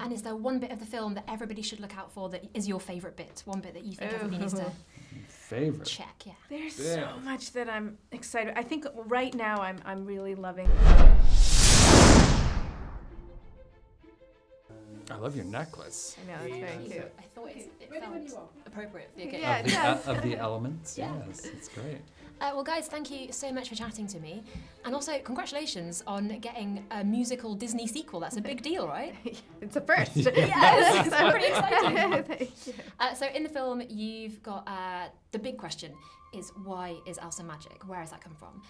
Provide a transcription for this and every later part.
And is there one bit of the film that everybody should look out for that is your favourite bit? One bit that you think everybody needs to favorite check? Yeah. There's so much that I'm excited. I think right now I'm really loving. I love your necklace. I know, it's very cute. I thought it felt appropriate for the occasion. Yeah, Of the elements, Yeah. yes, it's great. Well, guys, thank you so much for chatting to me. And also, congratulations on getting a musical Disney sequel. That's a big deal, right? It's a first. Yes, it's pretty exciting. Thank you. So in the film, you've got the big question is, why is Elsa magic? Where has that come from?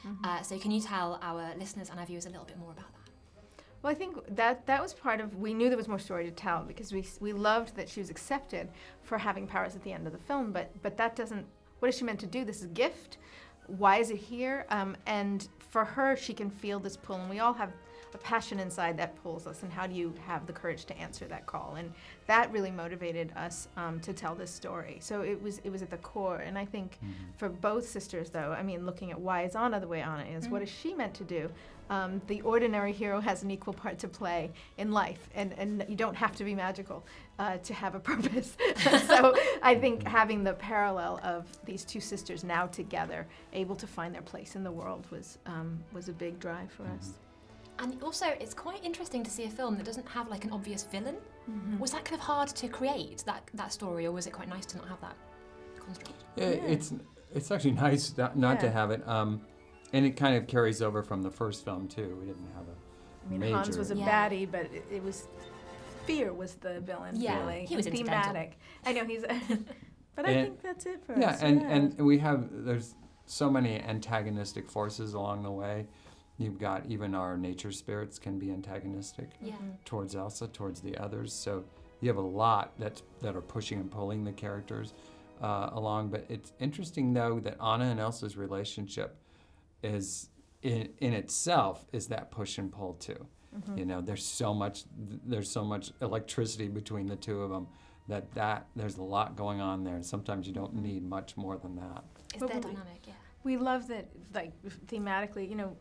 So can you tell our listeners and our viewers a little bit more about that? Well, I think that was part of, we knew there was more story to tell because we loved that she was accepted for having powers at the end of the film, but that doesn't, what is she meant to do? This is a gift. Why is it here? And for her, she can feel this pull, and we all have a passion inside that pulls us, and how do you have the courage to answer that call? And that really motivated us to tell this story. So it was at the core, and I think for both sisters, though, I mean, looking at why is Anna the way Anna is, what is she meant to do? The ordinary hero has an equal part to play in life, and you don't have to be magical to have a purpose. So I think having the parallel of these two sisters now together, able to find their place in the world, was a big drive for us. And also, it's quite interesting to see a film that doesn't have like an obvious villain. Was that kind of hard to create, that story, or was it quite nice to not have that construct? Yeah. It's actually nice not to have it. And it kind of carries over from the first film, too. We didn't have a major... Hans was a baddie, but it was... Fear was the villain, really. He was thematic. I know, he's... but I think that's it for us. And there's so many antagonistic forces along the way. You've got even our nature spirits can be antagonistic towards Elsa, towards the others. So you have a lot that are pushing and pulling the characters along. But it's interesting, though, that Anna and Elsa's relationship is in itself is that push and pull too. You know, there's so much electricity between the two of them that there's a lot going on there, and sometimes you don't need much more than that. It's their dynamic, yeah. We love that, like, thematically, you know,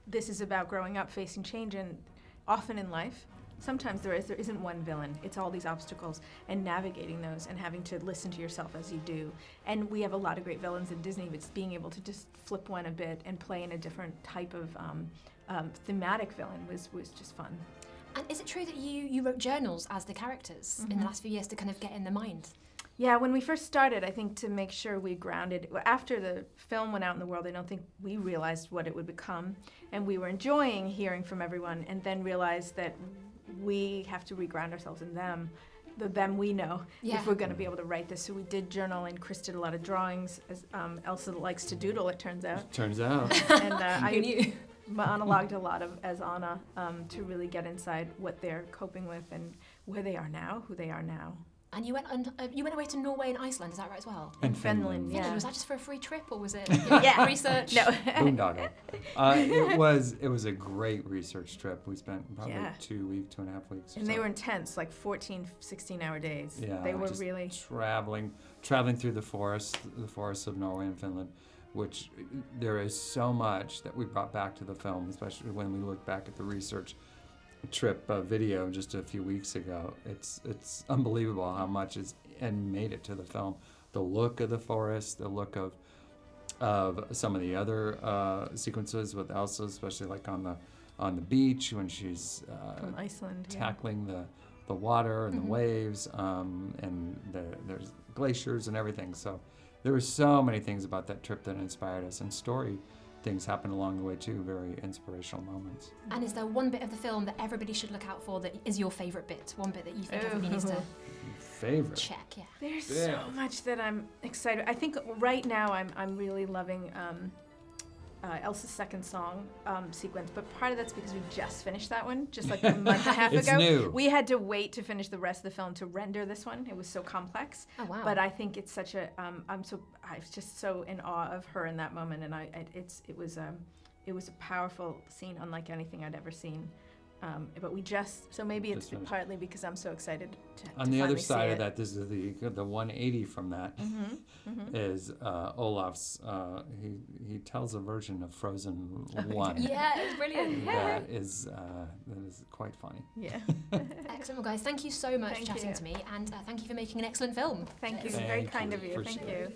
this is about growing up, facing change, and often in life, sometimes there isn't one villain. It's all these obstacles and navigating those and having to listen to yourself as you do. And we have a lot of great villains in Disney, but being able to just flip one a bit and play in a different type of thematic villain was just fun. And is it true that you wrote journals as the characters in the last few years to kind of get in the mind? Yeah, when we first started, I think to make sure we grounded, after the film went out in the world, I don't think we realized what it would become. And we were enjoying hearing from everyone, and then realized that we have to reground ourselves in them, the them we know, if we're going to be able to write this. So we did journal, and Chris did a lot of drawings. As Elsa likes to doodle, it turns out. And I monologued a lot as Anna to really get inside what they're coping with and where they are now, who they are now. And you went away to Norway and Iceland, is that right as well? And Finland. Yeah. Was that just for a free trip, or was it research? No. Boondoggle. It was a great research trip. We spent probably 2.5 weeks. And they were intense, like 14, 16-hour days. Yeah, they were just really traveling through the forests of Norway and Finland, which there is so much that we brought back to the film, especially when we look back at the research trip video just a few weeks ago. It's unbelievable how much is and made it to the film. The look of the forest, the look of some of the other sequences with Elsa, especially like on the beach when she's from Iceland, tackling the water and the waves, and there's glaciers and everything. So there were so many things about that trip that inspired us, and story things happened along the way too, very inspirational moments. And is there one bit of the film that everybody should look out for that is your favourite bit? One bit that you think everybody needs to check? Yeah. There's so much that I'm excited. I think right now I'm really loving Elsa's second song sequence, but part of that's because we just finished that one just like a month and a half ago. New. We had to wait to finish the rest of the film to render this one. It was so complex. Oh wow! But I think it's such a I was just so in awe of her in that moment, and it was a powerful scene, unlike anything I'd ever seen But we just, so maybe it's Just finished. partly because I'm so excited to On the other finally see side it. of that, this is the 180 from that is Olaf's. He tells a version of Frozen 1. Yeah, it's brilliant. That is quite funny. Yeah. Excellent, well, guys. Thank you so much for Thank chatting you. to me, and thank you for making an excellent film. Thank you. Thank Very you, kind of you. for Thank sure. you.